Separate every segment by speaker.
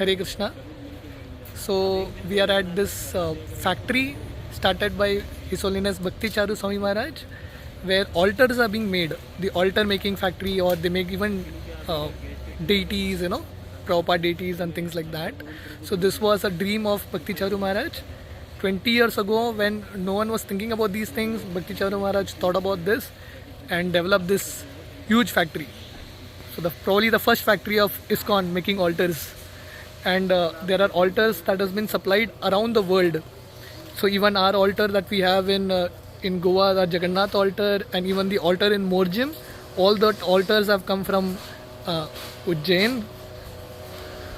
Speaker 1: Hare Krishna. So we are at this factory started by His Holiness Bhakti Charu Swami Maharaj, where altars are being made. The altar making factory, or they make even deities, Prabhupada deities and things like that. So this was a dream of Bhakti Charu Maharaj. 20 years ago, when no one was thinking about these things, Bhakti Charu Maharaj thought about this and developed this huge factory. So probably the first factory of Iskcon making altars. And there are altars that has been supplied around the world. So even our altar that we have in Goa, the Jagannath altar, and even the altar in Morjim, all the altars have come from Ujjain.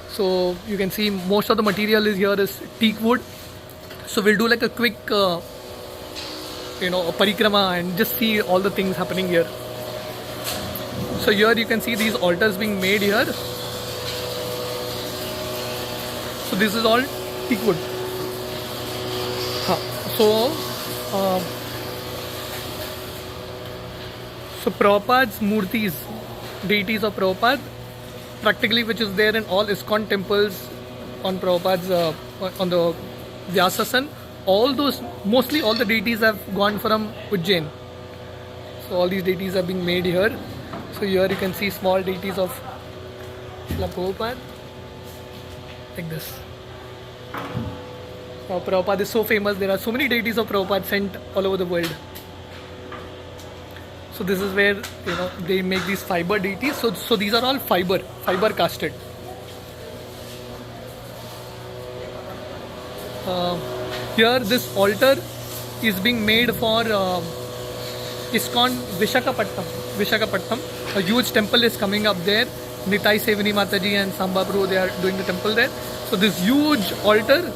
Speaker 1: So you can see most of the material is here is teak wood. So we'll do like a quick a parikrama and just see all the things happening here. So here you can see these altars being made here. So this is all teak wood. So Prabhupada's murtis, deities of Prabhupada, practically which is there in all Iskcon temples on Prabhupada's on the Vyasasan, mostly all the deities have gone from Ujjain. So all these deities are being made here. So here you can see small deities of Srila Prabhupada, like this. Now Prabhupada is so famous, there are so many deities of Prabhupada sent all over the world. So this is where they make these fiber deities. So these are all fiber casted. Here this altar is being made for Iskcon Visakhapatnam. A huge temple is coming up there. Nitai Sevani Mataji and Samba Prabhu, they are doing the temple there. So this huge altar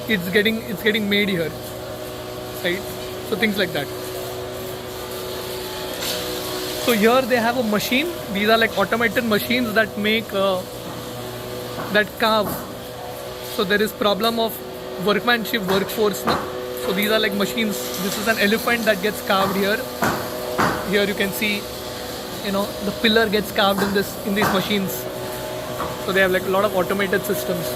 Speaker 1: it's getting made here, right? So things like that. So here they have a machine. These are like automated machines that make that carve. So there is problem of workforce. No? So these are like machines. This is an elephant that gets carved here. Here you can see, the pillar gets carved in these machines. So they have like a lot of automated systems.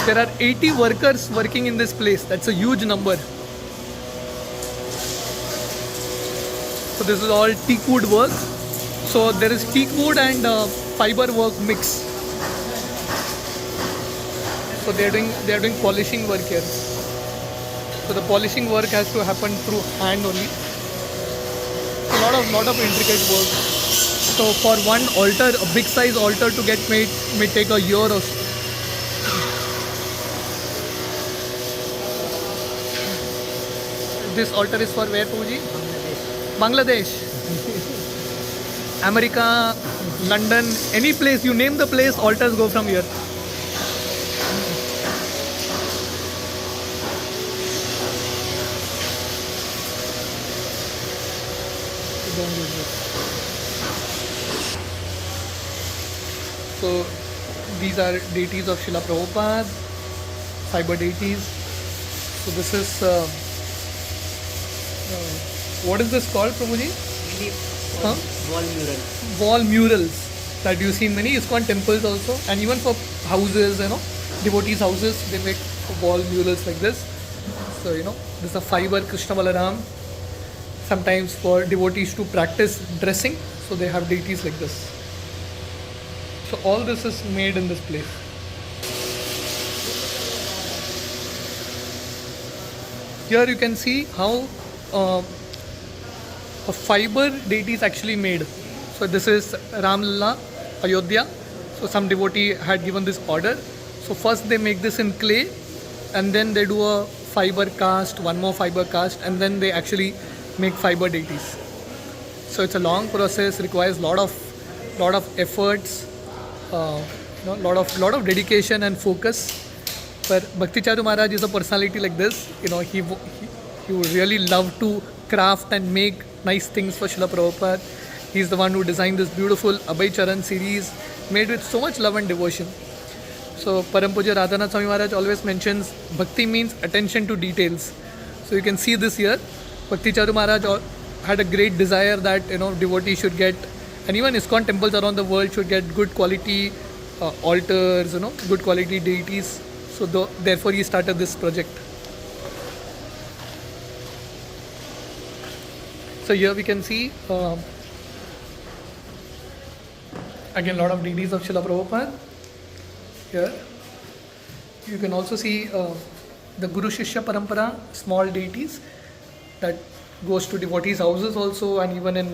Speaker 1: There are 80 workers working in this place. That's a huge number. So this is all teak wood work. So there is teak wood and fiber work mix. So they are doing polishing work here. So the polishing work has to happen through hand only. A lot of intricate work. So for one altar, a big size altar to get made may take a year or so. This altar is for where, Prabhuji? Bangladesh. America, London, any place, you name the place, altars go from here. So these are deities of Srila Prabhupada, fiber deities. So this is what is this called, Prabhuji?
Speaker 2: Wall murals.
Speaker 1: Wall murals that you see in many Iskcon temples also, and even for houses, devotees' houses, they make wall murals like this. So this is a fiber Krishna Balaram. Sometimes for devotees to practice dressing, so they have deities like this. So all this is made in this place. Here you can see how a fiber deity is actually made. So this is Ram Lalla, Ayodhya. So some devotee had given this order. So first they make this in clay, and then they do a fiber cast, one more fiber cast, and then they actually make fiber deities. So it's a long process, requires lot of efforts, lot of dedication and focus. But Bhakti Charu Maharaj is a personality like this. He would really love to craft and make nice things for Srila Prabhupada. He's the one who designed this beautiful Abhay Charan series made with so much love and devotion. So Param Puja Radhanath Swami Maharaj always mentions Bhakti means attention to details. So you can see this here, Bhakti Charu Maharaj had a great desire that devotees should get, and even Iskcon temples around the world should get good quality altars, good quality deities. So therefore he started this project. So here we can see again a lot of deities of Srila Prabhupada. Here you can also see the Guru Shishya Parampara, small deities that goes to devotees' houses also, and even in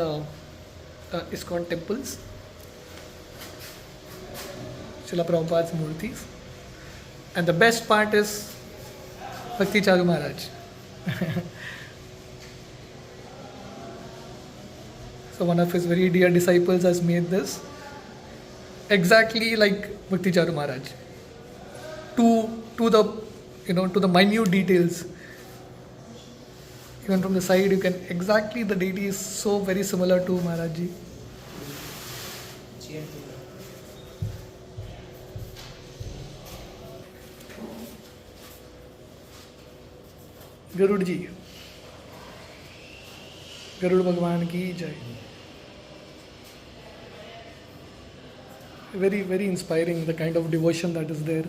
Speaker 1: Iskcon temples. Srila Prabhupada's murtis. And the best part is Bhakti Charu Maharaj. So one of his very dear disciples has made this exactly like Bhakti Charu Maharaj. To the minute details. Even from the side you can exactly, the deity is so very similar to Maharaj ji. Garud ji. Garud Bhagwan ki jai. Very, very inspiring, the kind of devotion that is there.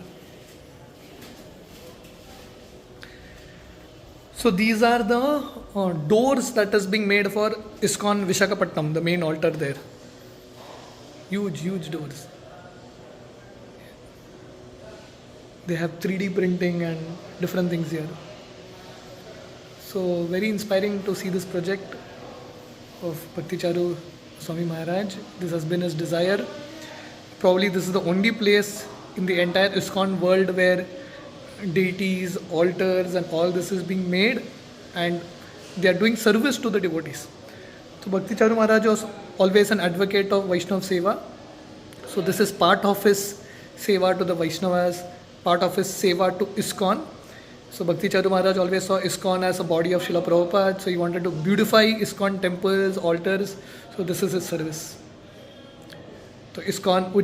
Speaker 1: So these are the doors that is being made for Iskcon Vishakhapatnam, the main altar there. Huge, huge doors. They have 3D printing and different things here. So very inspiring to see this project of Bhakti Charu Swami Maharaj. This has been his desire. Probably this is the only place in the entire Iskcon world where deities, altars and all this is being made and they are doing service to the devotees. So Bhakti Charu Maharaj was always an advocate of Vaishnav Seva. So this is part of his Seva to the Vaishnavas, part of his Seva to Iskcon. So Bhakti Charu Maharaj always saw Iskcon as a body of Srila Prabhupada. So he wanted to beautify Iskcon temples, altars. So this is his service. So Iskcon Ujjains.